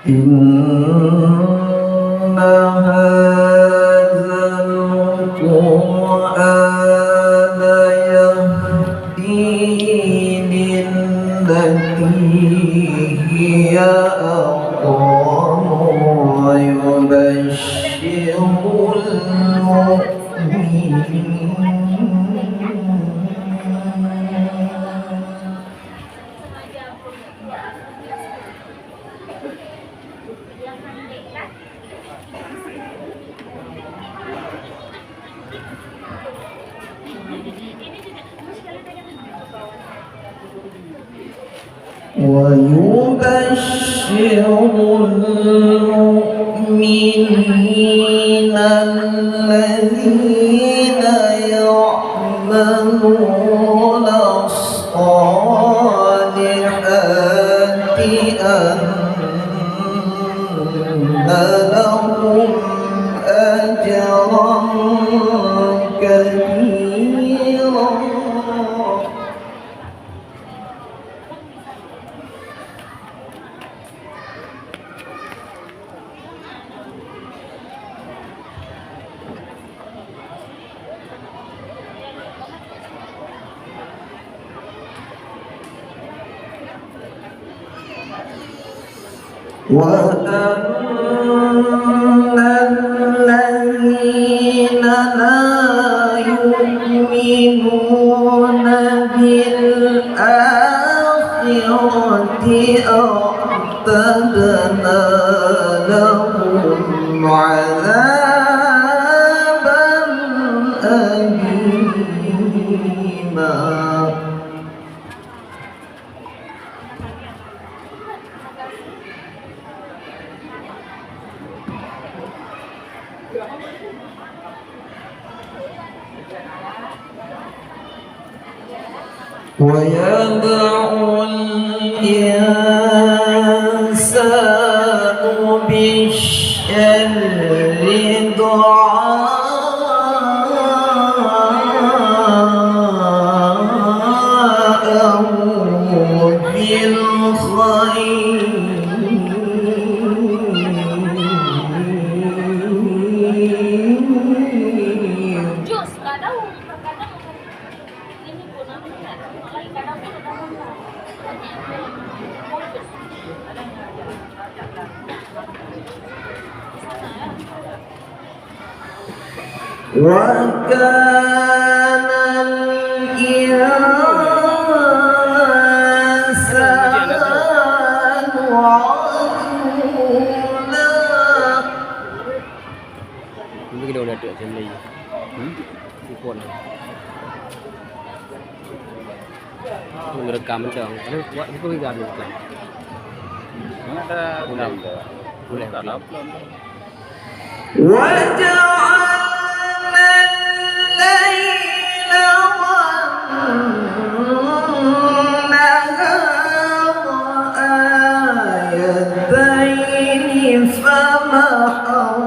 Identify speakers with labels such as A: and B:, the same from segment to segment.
A: إن هذا القرآن يهدي للتي هي أقوم ويبشر المؤمنين المؤمنين الذين يعملون الصالحات أن لهم أجرا كبيرا وأن الذين لا يؤمنون بالآخرة أعتدنا لهم عذابا أليما ويدعو الإنسان بالشر دعاءه بالخير وكان الإنسان عجولا
B: Mungkin udah ada jam lagi. Ikut. Merekam dong. Karena buat itu juga ada kan.
C: Mana ada
B: Boleh kalau.
A: وجعلنا الليل والنهار آيتين فمحونا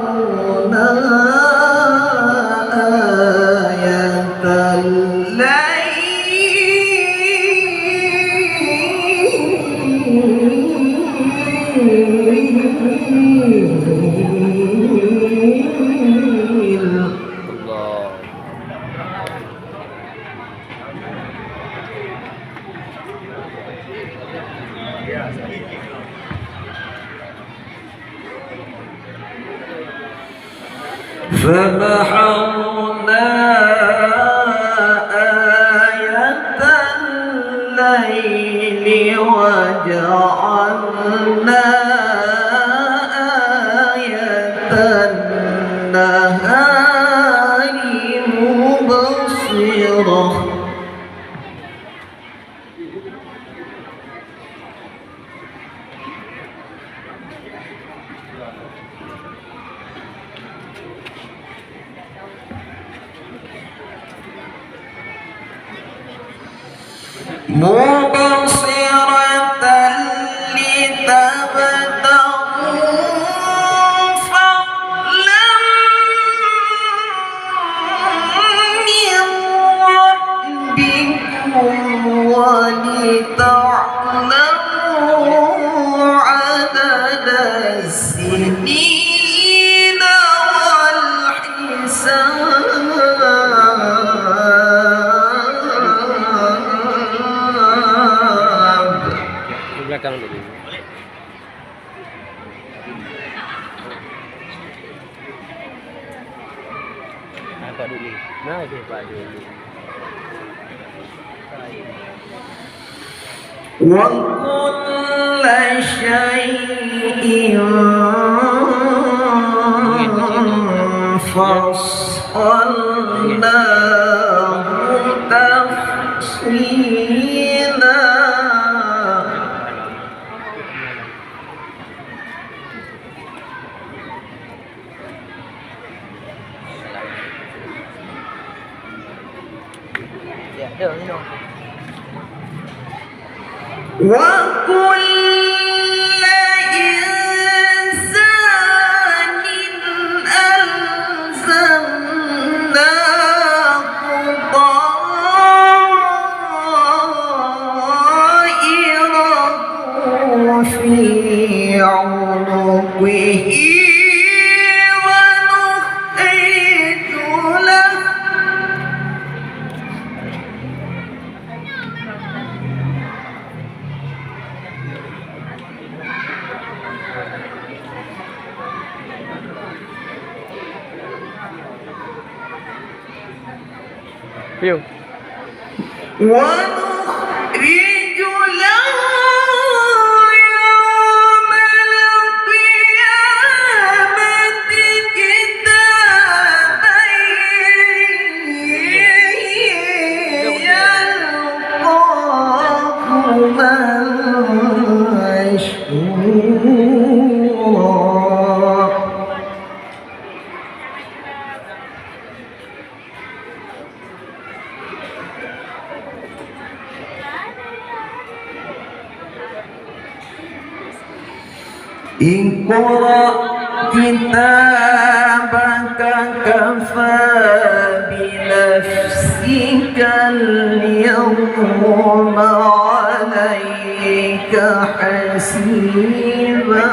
A: آية فمحونا آية الليل وجعلنا آية النهار مبصرة مبصرة لتبتغوا فضلا من ربكم ولتعلموا عدد
B: belakang dulu. Pak dulu. Nah, dia Pak dulu.
A: وكل شيء فصلناه تفصيلا
B: Ya, dah minum.
A: وكل إنسان ألزمناه طائره في عنقه ونخرج له
B: Piu.
A: ونخرج له يوم القيامة كتابا يلقاه منشورا اقرأ كتابك كفى بنفسك اليوم عليك حسيبا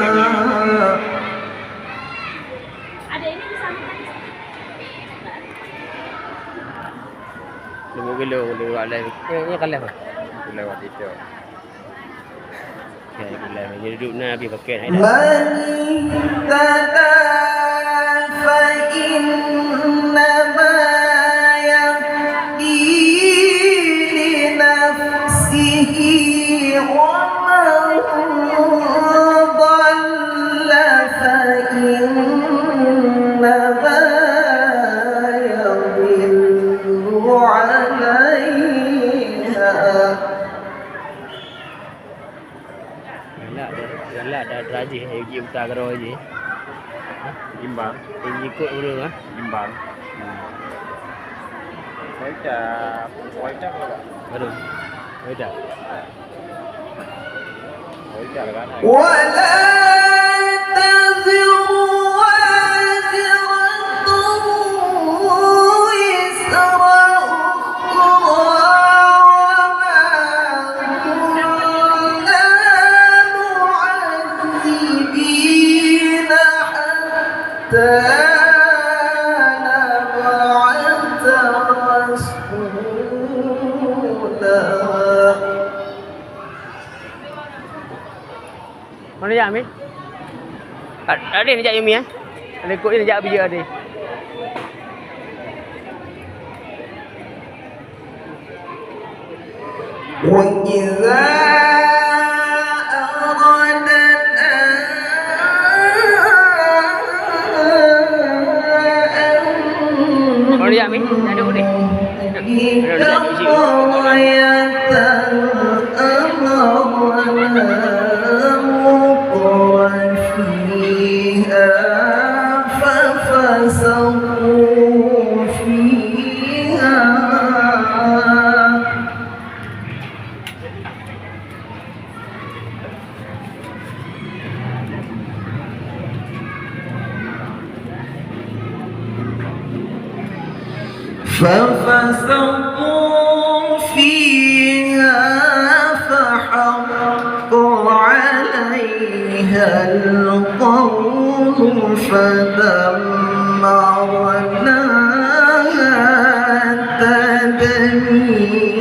B: Gelo lewat live. Ni kan live. Lewat itu. Ya, live. Jadi duduk nak habis paket hai dah.
A: من اهتدى فإنما يهدي لنفسه ومن ضل فإنما يضل عليها
B: Galak dah rajih pergi utara karo je.
C: Imbang.
B: Ini ikut dulu ah.
C: Imbang. Wajah apa?
B: Baru. Dah.
C: Wajah kan?
A: ولا تزر وازرة وزر أخرى وما كنا معذبين حتى نبعث رسولا
B: Mana nak ambil? Ada nak jak Yumi eh? Ada ikut dia nak jak bija ada.
A: وإذا
B: Mana nak ambil? Ada duduk ni.
A: ففسقوا فيها ففسقوا فيها فحق عليها القول فدمرناها تدميرا